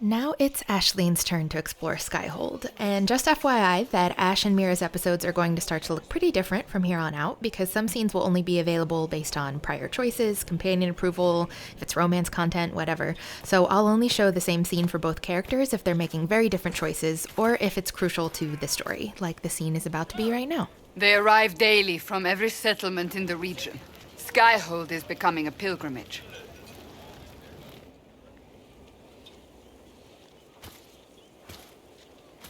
Now it's Aislin's turn to explore Skyhold, and just FYI that Ash and Mira's episodes are going to start to look pretty different from here on out, because some scenes will only be available based on prior choices, companion approval, if it's romance content, whatever. So I'll only show the same scene for both characters if they're making very different choices, or if it's crucial to the story, like the scene is about to be right now. They arrive daily from every settlement in the region. Skyhold is becoming a pilgrimage.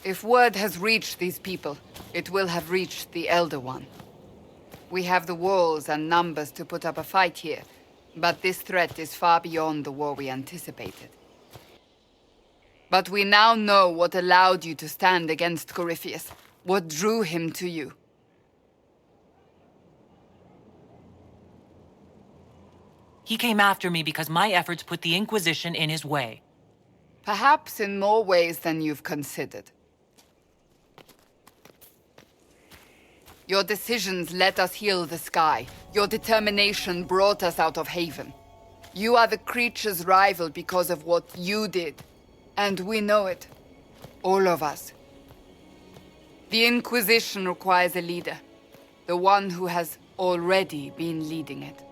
If word has reached these people, it will have reached the Elder One. We have the walls and numbers to put up a fight here, but this threat is far beyond the war we anticipated. But we now know what allowed you to stand against Corypheus, what drew him to you. He came after me because my efforts put the Inquisition in his way. Perhaps in more ways than you've considered. Your decisions let us heal the sky. Your determination brought us out of Haven. You are the creature's rival because of what you did. And we know it. All of us. The Inquisition requires a leader. The one who has already been leading it.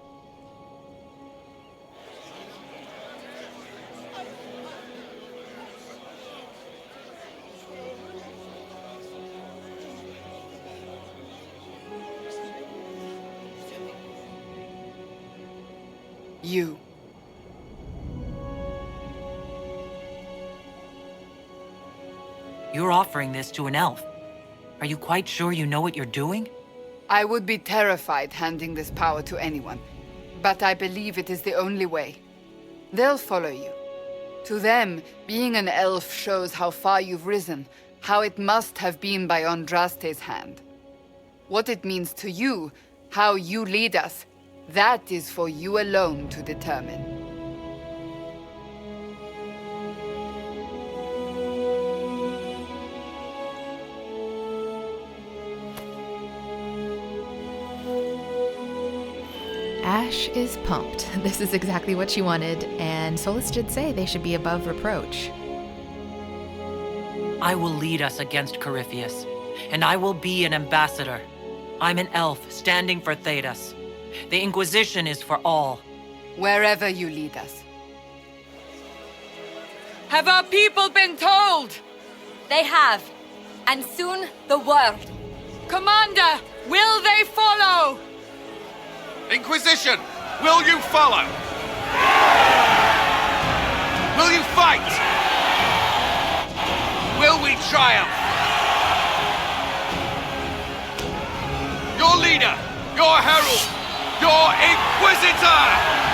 You. You're offering this to an elf. Are you quite sure you know what you're doing? I would be terrified handing this power to anyone, but I believe it is the only way. They'll follow you. To them, being an elf shows how far you've risen, how it must have been by Andraste's hand. What it means to you, how you lead us, that is for you alone to determine. Ash is pumped. This is exactly what she wanted, and Solas did say they should be above reproach. I will lead us against Corypheus, and I will be an ambassador. I'm an elf standing for Thedas. The Inquisition is for all. Wherever you lead us. Have our people been told? They have. And soon, the world. Commander, will they follow? Inquisition, will you follow? Will you fight? Will we triumph? Your leader, your herald, your Inquisitor!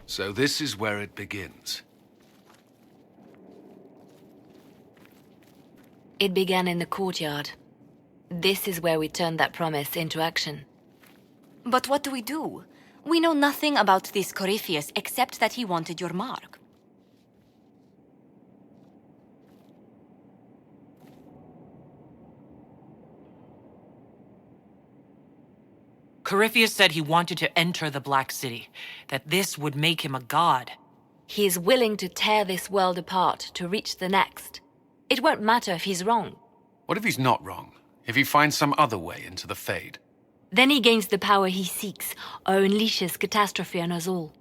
So this is where it begins. It began in the courtyard. This is where we turned that promise into action. But what do we do? We know nothing about this Corypheus except that he wanted your mark. Corypheus said he wanted to enter the Black City, that this would make him a god. He is willing to tear this world apart to reach the next. It won't matter if he's wrong. What if he's not wrong? If he finds some other way into the Fade? Then he gains the power he seeks, or unleashes catastrophe on us all.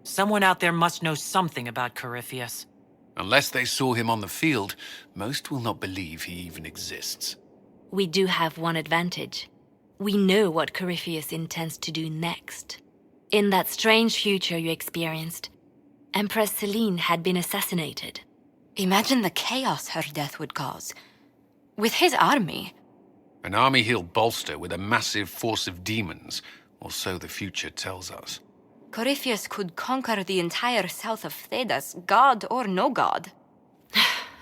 Someone out there must know something about Corypheus. Unless they saw him on the field, most will not believe he even exists. We do have one advantage. We know what Corypheus intends to do next. In that strange future you experienced, Empress Selene had been assassinated. Imagine the chaos her death would cause. With his army. An army he'll bolster with a massive force of demons, or so the future tells us. Corypheus could conquer the entire south of Thedas, god or no god.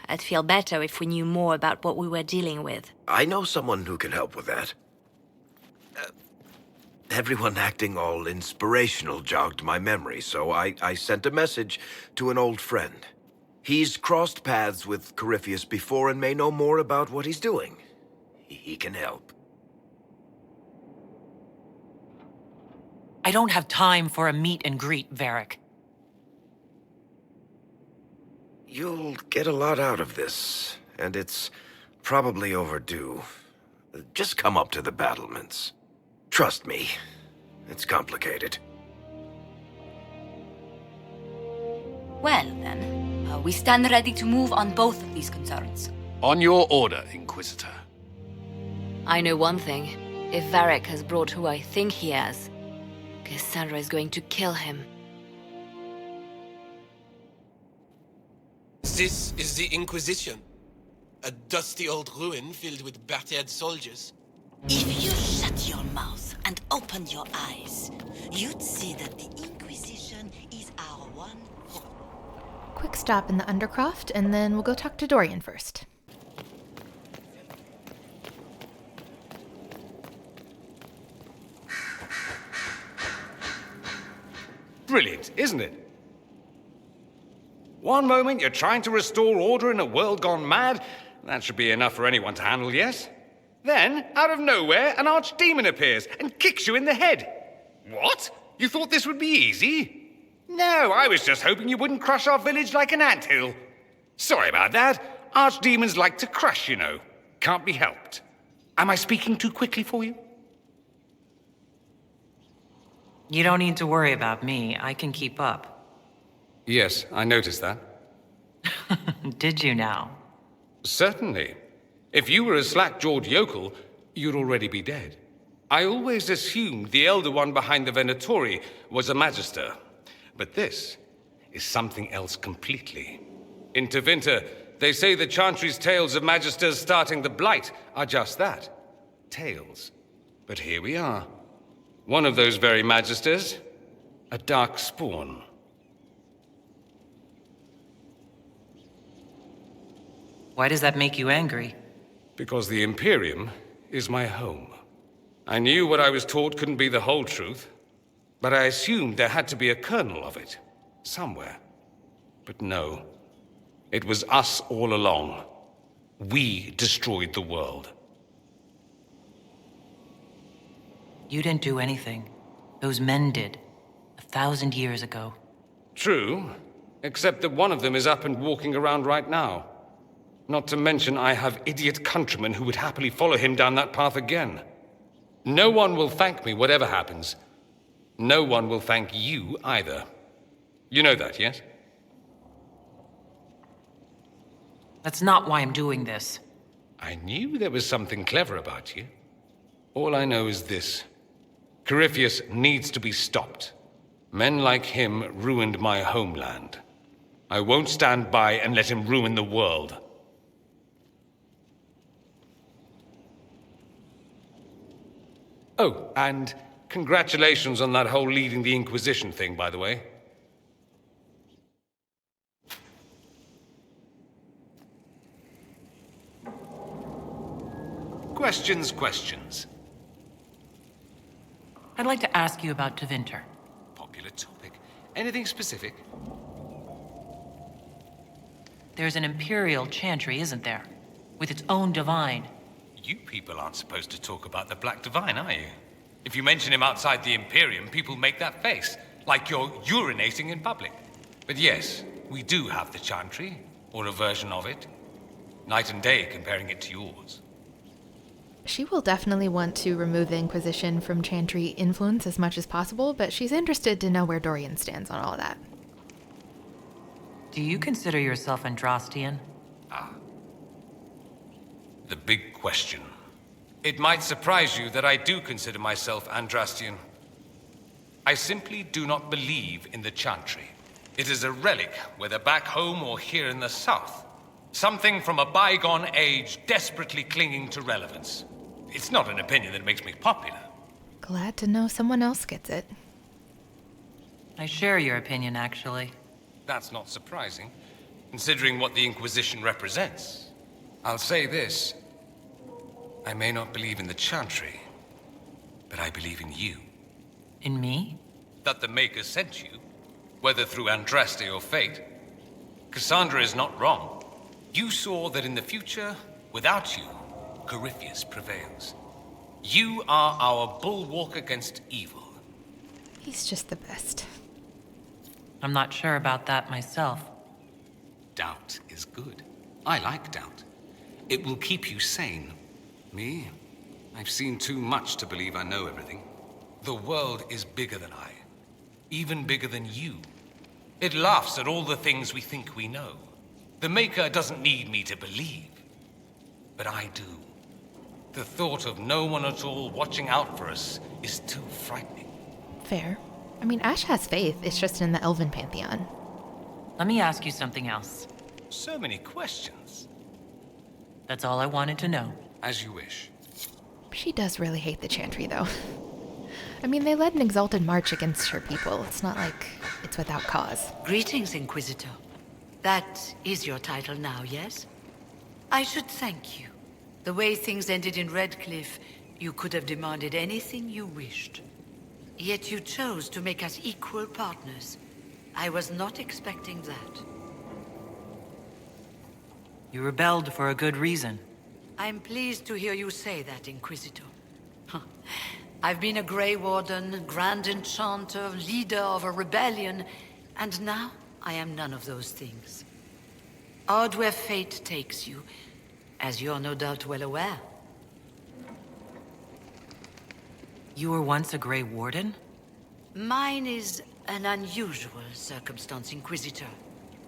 I'd feel better if we knew more about what we were dealing with. I know someone who can help with that. Everyone acting all inspirational jogged my memory, so I sent a message to an old friend. He's crossed paths with Corypheus before and may know more about what he's doing. He can help. I don't have time for a meet and greet, Varric. You'll get a lot out of this, and it's probably overdue. Just come up to the battlements. Trust me, it's complicated. Well, then, we stand ready to move on both of these concerns. On your order, Inquisitor. I know one thing. If Varric has brought who I think he has, Cassandra is going to kill him. This is the Inquisition. A dusty old ruin filled with battered soldiers. If you shut your mouth and open your eyes, you'd see that the Inquisition is our one hope. Quick stop in the Undercroft, and then we'll go talk to Dorian first. Brilliant, isn't it? One moment you're trying to restore order in a world gone mad. That should be enough for anyone to handle, yes? Then, out of nowhere, an archdemon appears and kicks you in the head. What? You thought this would be easy? No, I was just hoping you wouldn't crush our village like an anthill. Sorry about that. Archdemons like to crush, you know. Can't be helped. Am I speaking too quickly for you? You don't need to worry about me. I can keep up. Yes, I noticed that. Did you now? Certainly. If you were a slack-jawed yokel, you'd already be dead. I always assumed the Elder One behind the Venatori was a Magister. But this is something else completely. In Tevinter, they say the Chantry's tales of Magisters starting the Blight are just that. Tales. But here we are. One of those very Magisters, a dark spawn. Why does that make you angry? Because the Imperium is my home. I knew what I was taught couldn't be the whole truth, but I assumed there had to be a kernel of it, somewhere. But no, it was us all along. We destroyed the world. You didn't do anything. Those men did. 1,000 years ago. True, except that one of them is up and walking around right now. Not to mention I have idiot countrymen who would happily follow him down that path again. No one will thank me whatever happens. No one will thank you either. You know that, yes? That's not why I'm doing this. I knew there was something clever about you. All I know is this. Corypheus needs to be stopped. Men like him ruined my homeland. I won't stand by and let him ruin the world. Oh, and congratulations on that whole leading the Inquisition thing, by the way. Questions. I'd like to ask you about Tevinter. Popular topic. Anything specific? There's an Imperial Chantry, isn't there? With its own divine. You people aren't supposed to talk about the Black Divine, are you? If you mention him outside the Imperium, people make that face, like you're urinating in public. But yes, we do have the Chantry, or a version of it. Night and day comparing it to yours. She will definitely want to remove the Inquisition from Chantry influence as much as possible, but she's interested to know where Dorian stands on all that. Do you consider yourself Andrastian? The big question. It might surprise you that I do consider myself Andrastian. I simply do not believe in the Chantry. It is a relic, whether back home or here in the south. Something from a bygone age desperately clinging to relevance. It's not an opinion that makes me popular. Glad to know someone else gets it. I share your opinion, actually. That's not surprising, considering what the Inquisition represents. I'll say this. I may not believe in the Chantry, but I believe in you. In me? That the Maker sent you, whether through Andraste or fate. Cassandra is not wrong. You saw that in the future, without you, Corypheus prevails. You are our bulwark against evil. He's just the best. I'm not sure about that myself. Doubt is good. I like doubt. It will keep you sane. Me? I've seen too much to believe I know everything. The world is bigger than I. Even bigger than you. It laughs at all the things we think we know. The Maker doesn't need me to believe. But I do. The thought of no one at all watching out for us is too frightening. Fair. I mean, Ash has faith, it's just in the Elven pantheon. Let me ask you something else. So many questions. That's all I wanted to know. As you wish. She does really hate the Chantry, though. I mean, they led an exalted march against her people. It's not like it's without cause. Greetings, Inquisitor. That is your title now, yes? I should thank you. The way things ended in Redcliffe, you could have demanded anything you wished. Yet you chose to make us equal partners. I was not expecting that. You rebelled for a good reason. I'm pleased to hear you say that, Inquisitor. I've been a Grey Warden, Grand Enchanter, leader of a rebellion, and now I am none of those things. Odd where fate takes you, as you're no doubt well aware. You were once a Grey Warden? Mine is an unusual circumstance, Inquisitor.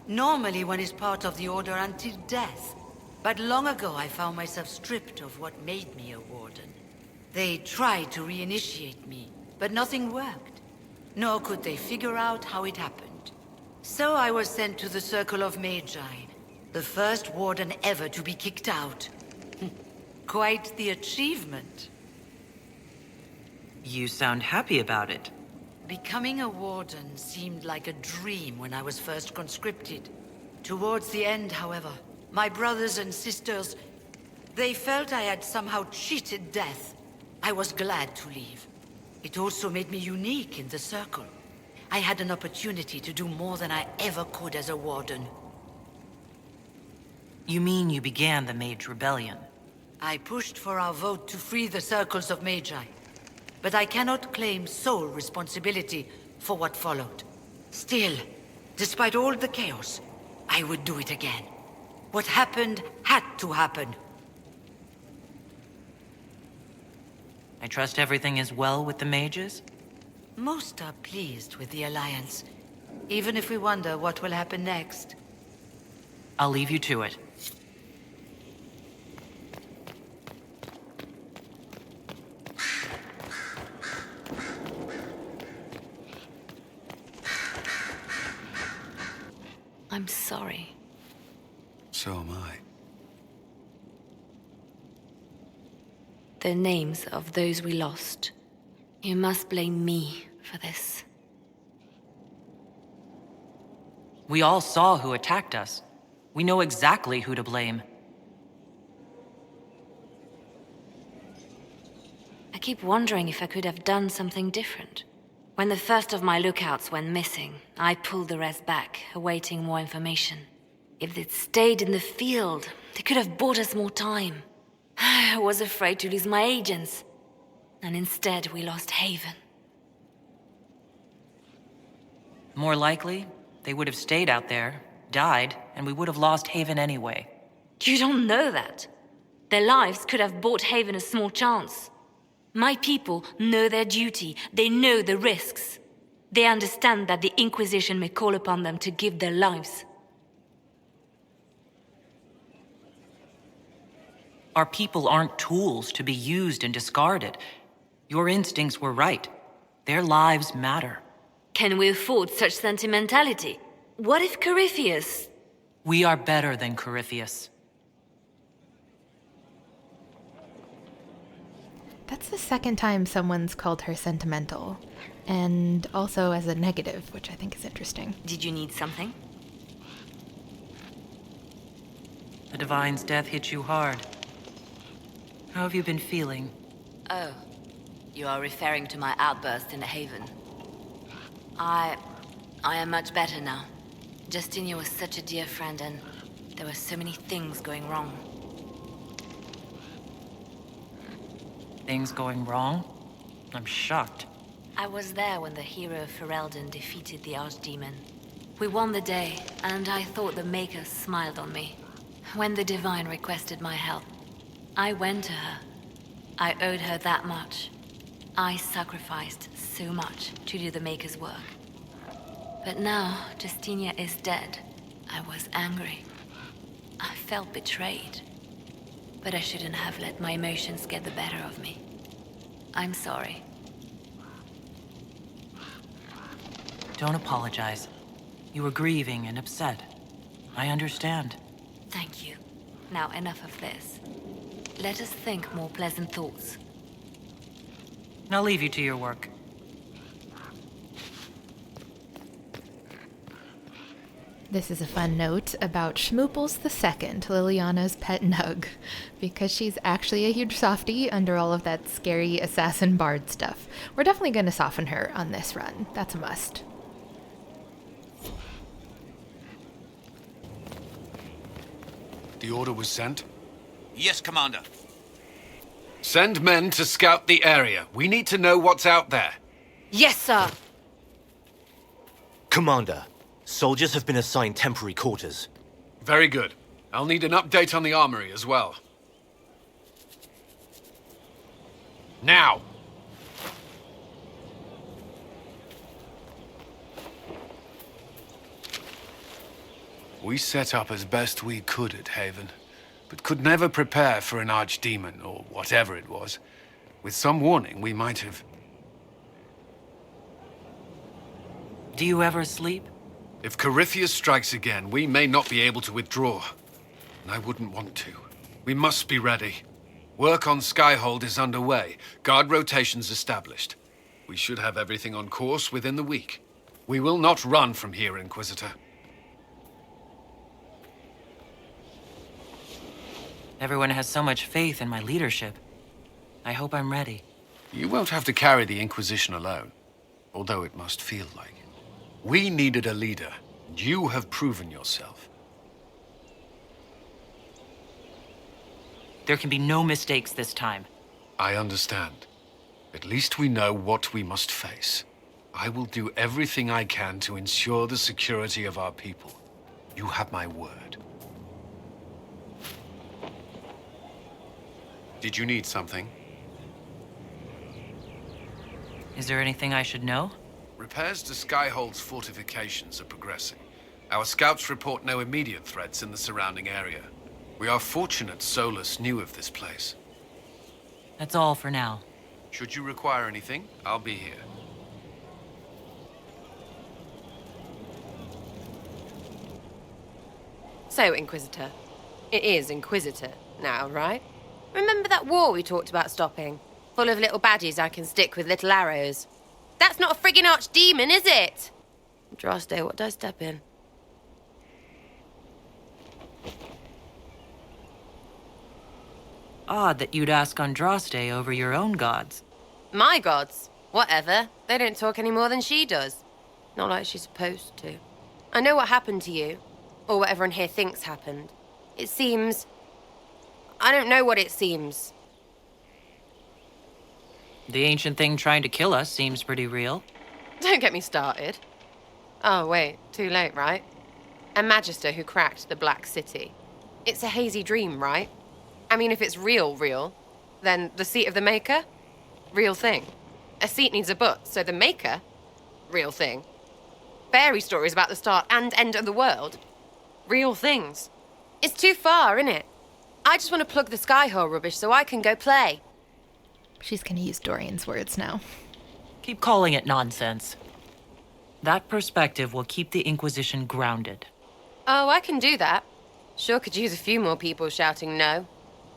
Normally one is part of the Order until death. But long ago I found myself stripped of what made me a Warden. They tried to reinitiate me, but nothing worked. Nor could they figure out how it happened. So I was sent to the Circle of Magi, the first Warden ever to be kicked out. Quite the achievement. You sound happy about it. Becoming a Warden seemed like a dream when I was first conscripted. Towards the end, however, my brothers and sisters, they felt I had somehow cheated death. I was glad to leave. It also made me unique in the Circle. I had an opportunity to do more than I ever could as a Warden. You mean you began the Mage Rebellion? I pushed for our vote to free the Circles of Magi. But I cannot claim sole responsibility for what followed. Still, despite all the chaos, I would do it again. What happened had to happen. I trust everything is well with the mages? Most are pleased with the Alliance, even if we wonder what will happen next. I'll leave you to it. I'm sorry. So am I. The names of those we lost. You must blame me for this. We all saw who attacked us. We know exactly who to blame. I keep wondering if I could have done something different. When the first of my lookouts went missing, I pulled the rest back, awaiting more information. If they'd stayed in the field, they could have bought us more time. I was afraid to lose my agents. And instead, we lost Haven. More likely, they would have stayed out there, died, and we would have lost Haven anyway. You don't know that. Their lives could have bought Haven a small chance. My people know their duty. They know the risks. They understand that the Inquisition may call upon them to give their lives. Our people aren't tools to be used and discarded. Your instincts were right. Their lives matter. Can we afford such sentimentality? What if Corypheus... We are better than Corypheus. That's the second time someone's called her sentimental, and also as a negative, which I think is interesting. Did you need something? The Divine's death hit you hard. How have you been feeling? Oh, you are referring to my outburst in the Haven. I am much better now. Justinia was such a dear friend, and there were so many things going wrong. Things going wrong? I'm shocked. I was there when the hero Ferelden defeated the Archdemon. We won the day, and I thought the Maker smiled on me. When the Divine requested my help, I went to her. I owed her that much. I sacrificed so much to do the Maker's work. But now, Justinia is dead. I was angry. I felt betrayed. But I shouldn't have let my emotions get the better of me. I'm sorry. Don't apologize. You were grieving and upset. I understand. Thank you. Now enough of this. Let us think more pleasant thoughts. I'll leave you to your work. This is a fun note about Schmooples II, Liliana's pet nug, because she's actually a huge softie under all of that scary assassin bard stuff. We're definitely going to soften her on this run. That's a must. The order was sent? Yes, Commander. Send men to scout the area. We need to know what's out there. Yes, sir. Commander, soldiers have been assigned temporary quarters. Very good. I'll need an update on the armory as well. Now! We set up as best we could at Haven, but could never prepare for an archdemon, or whatever it was. With some warning, we might have... Do you ever sleep? If Corypheus strikes again, we may not be able to withdraw. And I wouldn't want to. We must be ready. Work on Skyhold is underway. Guard rotations established. We should have everything on course within the week. We will not run from here, Inquisitor. Everyone has so much faith in my leadership. I hope I'm ready. You won't have to carry the Inquisition alone, although it must feel like it. We needed a leader, and you have proven yourself. There can be no mistakes this time. I understand. At least we know what we must face. I will do everything I can to ensure the security of our people. You have my word. Did you need something? Is there anything I should know? Repairs to Skyhold's fortifications are progressing. Our scouts report no immediate threats in the surrounding area. We are fortunate Solas knew of this place. That's all for now. Should you require anything, I'll be here. So, Inquisitor. It is Inquisitor now, right? Remember that war we talked about stopping? Full of little baddies I can stick with little arrows. That's not a friggin' archdemon, is it? Droste, what did I step in? Odd that you'd ask Andraste over your own gods. My gods. Whatever. They don't talk any more than she does. Not like she's supposed to. I know what happened to you. Or what everyone here thinks happened. It seems... I don't know what it seems. The ancient thing trying to kill us seems pretty real. Don't get me started. Oh, wait. Too late, right? A Magister who cracked the Black City. It's a hazy dream, right? I mean, if it's real, then the seat of the Maker? Real thing. A seat needs a butt, so the Maker? Real thing. Fairy stories about the start and end of the world? Real things. It's too far, innit? I just want to plug the Skyhold rubbish so I can go play. She's going to use Dorian's words now. Keep calling it nonsense. That perspective will keep the Inquisition grounded. Oh, I can do that. Sure could use a few more people shouting no.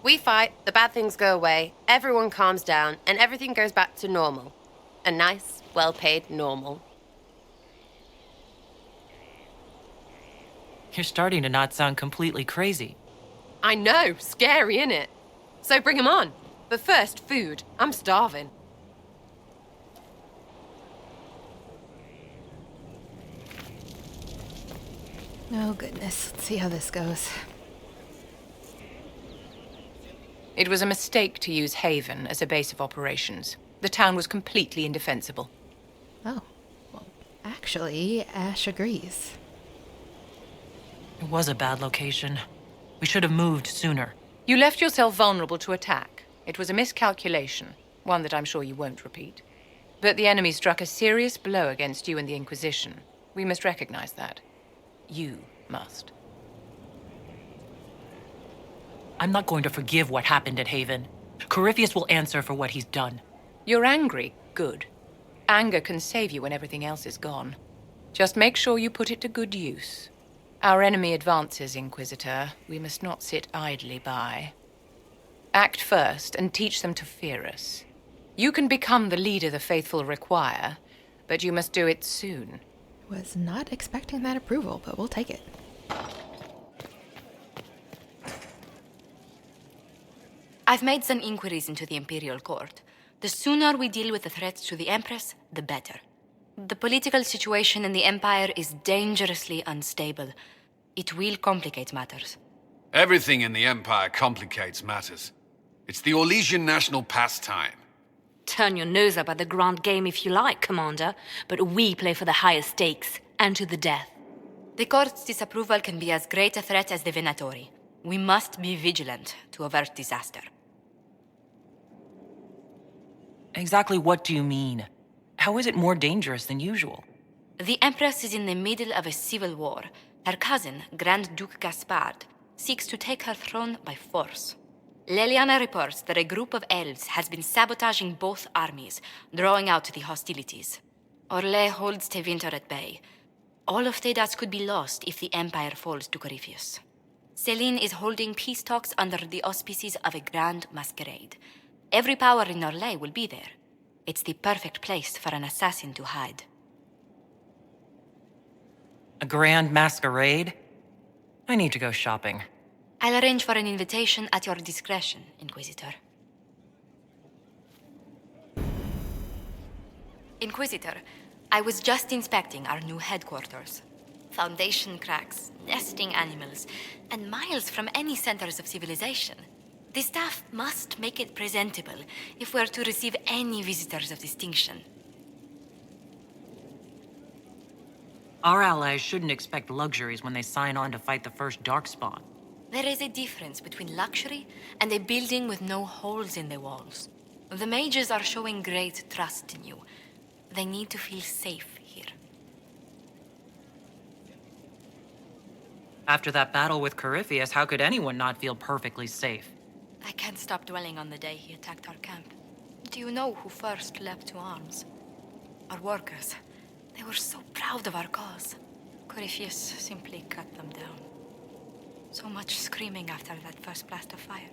We fight, the bad things go away, everyone calms down, and everything goes back to normal. A nice, well-paid normal. You're starting to not sound completely crazy. I know, scary, innit? So bring 'em on. But first, food. I'm starving. Oh, goodness. Let's see how this goes. It was a mistake to use Haven as a base of operations. The town was completely indefensible. Oh, well, actually, Ash agrees. It was a bad location. We should have moved sooner. You left yourself vulnerable to attack. It was a miscalculation, one that I'm sure you won't repeat. But the enemy struck a serious blow against you and the Inquisition. We must recognize that. You must. I'm not going to forgive what happened at Haven. Corypheus will answer for what he's done. You're angry. Good. Anger can save you when everything else is gone. Just make sure you put it to good use. Our enemy advances, Inquisitor. We must not sit idly by. Act first and teach them to fear us. You can become the leader the faithful require, but you must do it soon. Was not expecting that approval, but we'll take it. I've made some inquiries into the Imperial Court. The sooner we deal with the threats to the Empress, the better. The political situation in the Empire is dangerously unstable. It will complicate matters. Everything in the Empire complicates matters. It's the Orlesian national pastime. Turn your nose up at the grand game if you like, Commander, but we play for the highest stakes, and to the death. The Court's disapproval can be as great a threat as the Venatori. We must be vigilant to avert disaster. Exactly what do you mean? How is it more dangerous than usual? The Empress is in the middle of a civil war. Her cousin, Grand Duke Gaspard, seeks to take her throne by force. Leliana reports that a group of elves has been sabotaging both armies, drawing out the hostilities. Orlais holds Tevinter at bay. All of Thedas could be lost if the Empire falls to Corypheus. Celine is holding peace talks under the auspices of a grand masquerade. Every power in Orlais will be there. It's the perfect place for an assassin to hide. A grand masquerade? I need to go shopping. I'll arrange for an invitation at your discretion, Inquisitor. Inquisitor, I was just inspecting our new headquarters. Foundation cracks, nesting animals, and miles from any centers of civilization. The staff must make it presentable if we're to receive any visitors of distinction. Our allies shouldn't expect luxuries when they sign on to fight the first Darkspawn. There is a difference between luxury and a building with no holes in the walls. The mages are showing great trust in you. They need to feel safe here. After that battle with Corypheus, how could anyone not feel perfectly safe? I can't stop dwelling on the day he attacked our camp. Do you know who first leapt to arms? Our workers. They were so proud of our cause. Corypheus simply cut them down. So much screaming after that first blast of fire.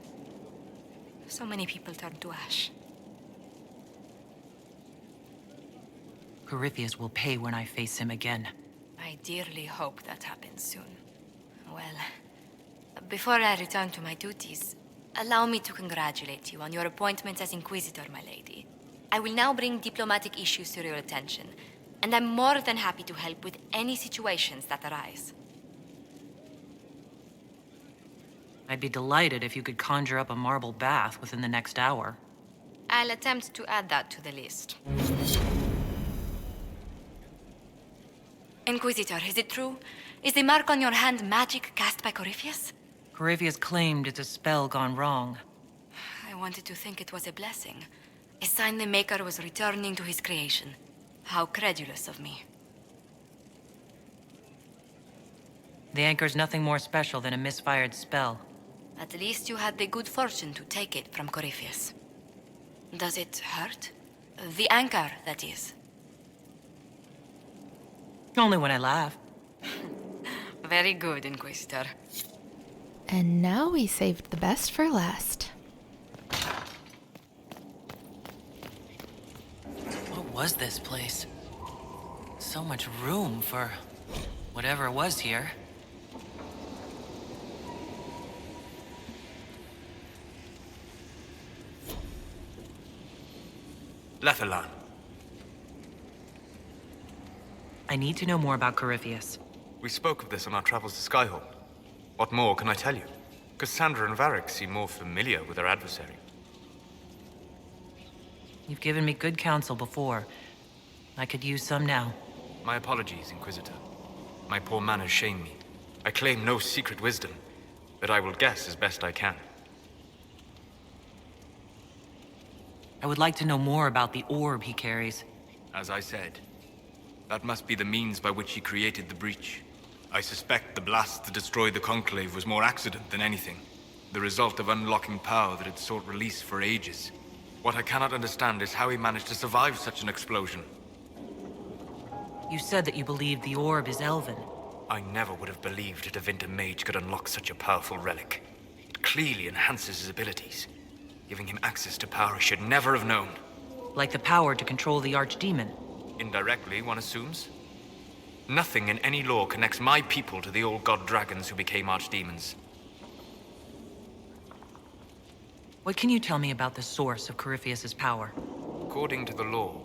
So many people turned to ash. Corypheus will pay when I face him again. I dearly hope that happens soon. Well, before I return to my duties, allow me to congratulate you on your appointment as Inquisitor, my lady. I will now bring diplomatic issues to your attention, and I'm more than happy to help with any situations that arise. I'd be delighted if you could conjure up a marble bath within the next hour. I'll attempt to add that to the list. Inquisitor, is it true? Is the mark on your hand magic cast by Corypheus? Corypheus claimed it's a spell gone wrong. I wanted to think it was a blessing. A sign the Maker was returning to his creation. How credulous of me. The anchor's nothing more special than a misfired spell. At least you had the good fortune to take it from Corypheus. Does it hurt? The anchor, that is. Only when I laugh. Very good, Inquisitor. And now we saved the best for last. What was this place? So much room for whatever was here. Lethalan. I need to know more about Corypheus. We spoke of this on our travels to Skyhold. What more can I tell you? Cassandra and Varric seem more familiar with their adversary. You've given me good counsel before. I could use some now. My apologies, Inquisitor. My poor manners shame me. I claim no secret wisdom, but I will guess as best I can. I would like to know more about the orb he carries. As I said, that must be the means by which he created the breach. I suspect the blast that destroyed the Conclave was more accident than anything. The result of unlocking power that had sought release for ages. What I cannot understand is how he managed to survive such an explosion. You said that you believed the orb is elven. I never would have believed a Devinter mage could unlock such a powerful relic. It clearly enhances his abilities, giving him access to power he should never have known. Like the power to control the archdemon. Indirectly, one assumes. Nothing in any law connects my people to the old god dragons who became archdemons. What can you tell me about the source of Corypheus's power? According to the law,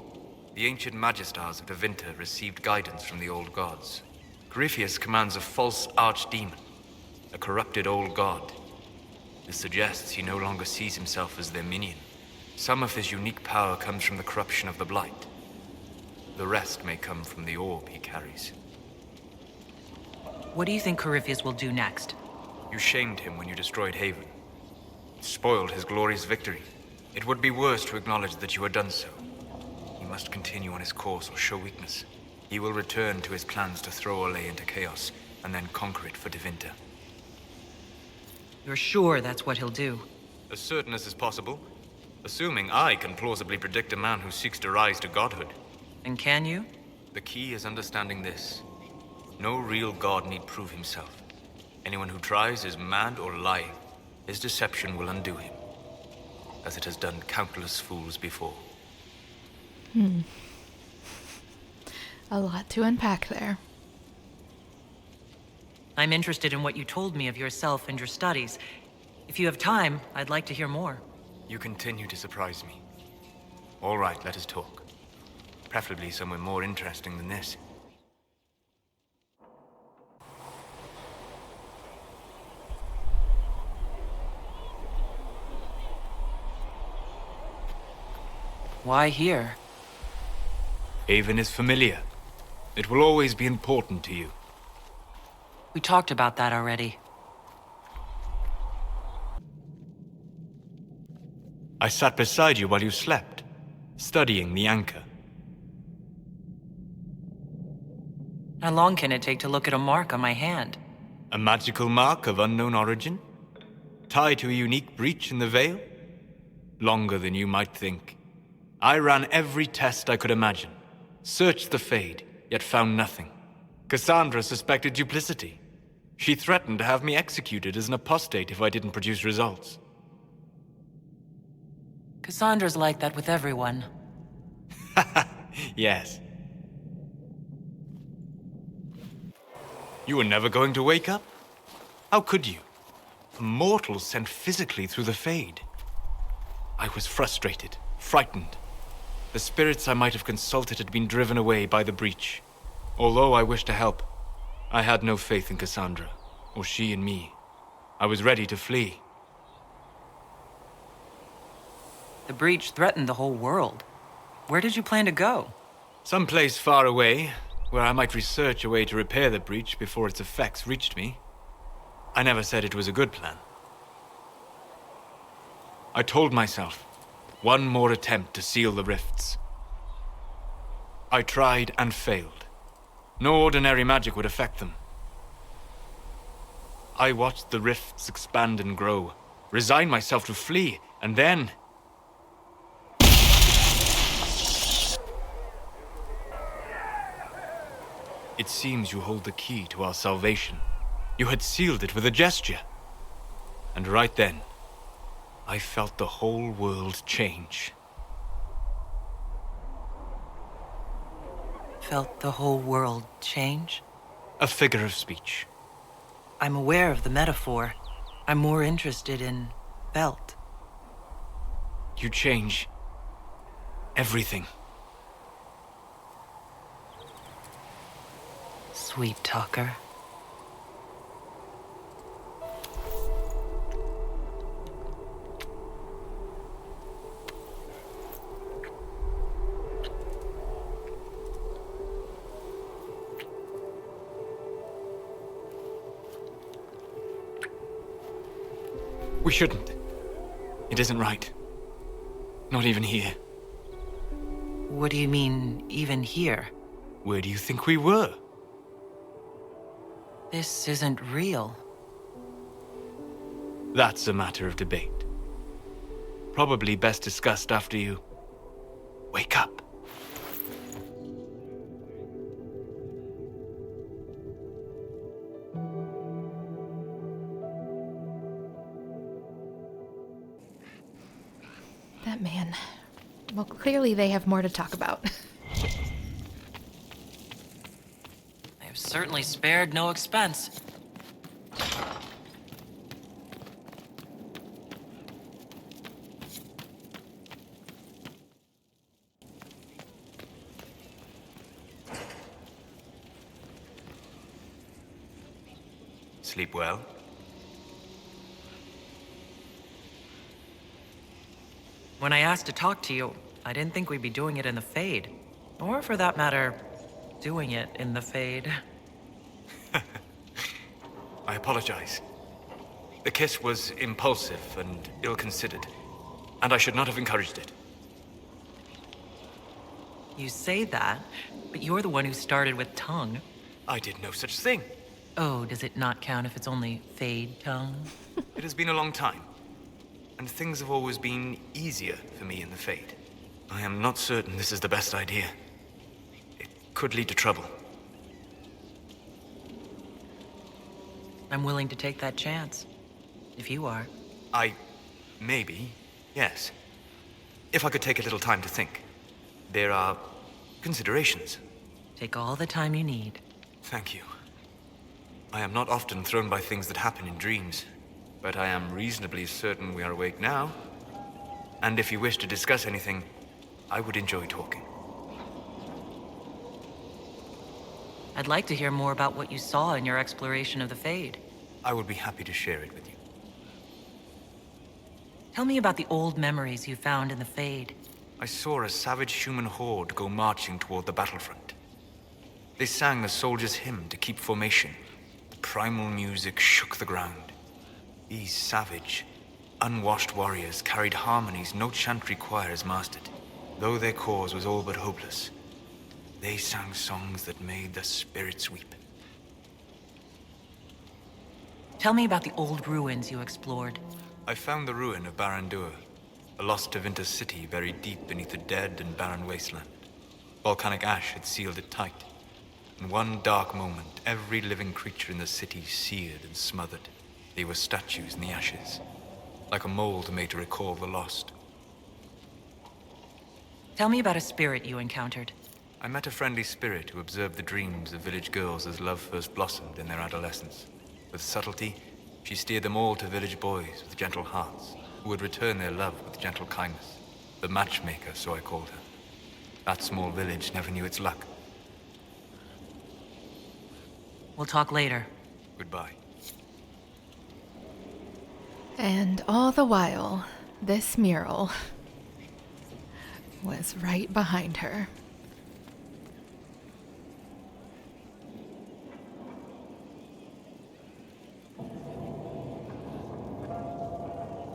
the ancient Magistars of Devinter received guidance from the old gods. Corypheus commands a false archdemon, a corrupted old god. This suggests he no longer sees himself as their minion. Some of his unique power comes from the corruption of the Blight. The rest may come from the orb he carries. What do you think Corypheus will do next? You shamed him when you destroyed Haven. Spoiled his glorious victory. It would be worse to acknowledge that you had done so. He must continue on his course or show weakness. He will return to his plans to throw Olay into chaos, and then conquer it for Devinter. You're sure that's what he'll do? As certain as is possible, assuming I can plausibly predict a man who seeks to rise to godhood. And can you? The key is understanding this. No real god need prove himself. Anyone who tries is mad or lying. His deception will undo him, as it has done countless fools before. A lot to unpack there. I'm interested in what you told me of yourself and your studies. If you have time, I'd like to hear more. You continue to surprise me. All right, let us talk. Preferably somewhere more interesting than this. Why here? Haven is familiar. It will always be important to you. We talked about that already. I sat beside you while you slept, studying the anchor. How long can it take to look at a mark on my hand? A magical mark of unknown origin? Tied to a unique breach in the veil? Longer than you might think. I ran every test I could imagine. Searched the Fade, yet found nothing. Cassandra suspected duplicity. She threatened to have me executed as an apostate if I didn't produce results. Cassandra's like that with everyone. Yes. You were never going to wake up? How could you? A mortal sent physically through the Fade. I was frustrated, frightened. The spirits I might have consulted had been driven away by the breach. Although I wished to help, I had no faith in Cassandra, or she in me. I was ready to flee. The breach threatened the whole world. Where did you plan to go? Someplace far away, where I might research a way to repair the breach before its effects reached me. I never said it was a good plan. I told myself, one more attempt to seal the rifts. I tried and failed. No ordinary magic would affect them. I watched the rifts expand and grow, resigned myself to flee, and then... It seems you hold the key to our salvation. You had sealed it with a gesture. And right then, I felt the whole world change. Felt the whole world change? A figure of speech. I'm aware of the metaphor. I'm more interested in felt. You change everything. Sweet talker. We shouldn't. It isn't right. Not even here. What do you mean, even here? Where do you think we were? This isn't real. That's a matter of debate. Probably best discussed after you wake up. That man. Well, clearly they have more to talk about. They've certainly spared no expense. Sleep well? When I asked to talk to you, I didn't think we'd be doing it in the Fade. Or, for that matter, doing it in the Fade. I apologize. The kiss was impulsive and ill-considered, and I should not have encouraged it. You say that, but you're the one who started with tongue. I did no such thing. Oh, does it not count if it's only Fade tongue? It has been a long time, and things have always been easier for me in the Fade. I am not certain this is the best idea. It could lead to trouble. I'm willing to take that chance. If you are. Maybe, yes. If I could take a little time to think. There are considerations. Take all the time you need. Thank you. I am not often thrown by things that happen in dreams, but I am reasonably certain we are awake now. And if you wish to discuss anything, I would enjoy talking. I'd like to hear more about what you saw in your exploration of the Fade. I would be happy to share it with you. Tell me about the old memories you found in the Fade. I saw a savage human horde go marching toward the battlefront. They sang a soldier's hymn to keep formation. The primal music shook the ground. These savage, unwashed warriors carried harmonies no chantry choirs mastered. Though their cause was all but hopeless, they sang songs that made the spirits weep. Tell me about the old ruins you explored. I found the ruin of Barandur, a lost Tevinter city buried deep beneath a dead and barren wasteland. Volcanic ash had sealed it tight. In one dark moment, every living creature in the city seared and smothered. They were statues in the ashes, like a mold made to recall the lost. Tell me about a spirit you encountered. I met a friendly spirit who observed the dreams of village girls as love first blossomed in their adolescence. With subtlety, she steered them all to village boys with gentle hearts, who would return their love with gentle kindness. The matchmaker, so I called her. That small village never knew its luck. We'll talk later. Goodbye. And all the while, this mural was right behind her.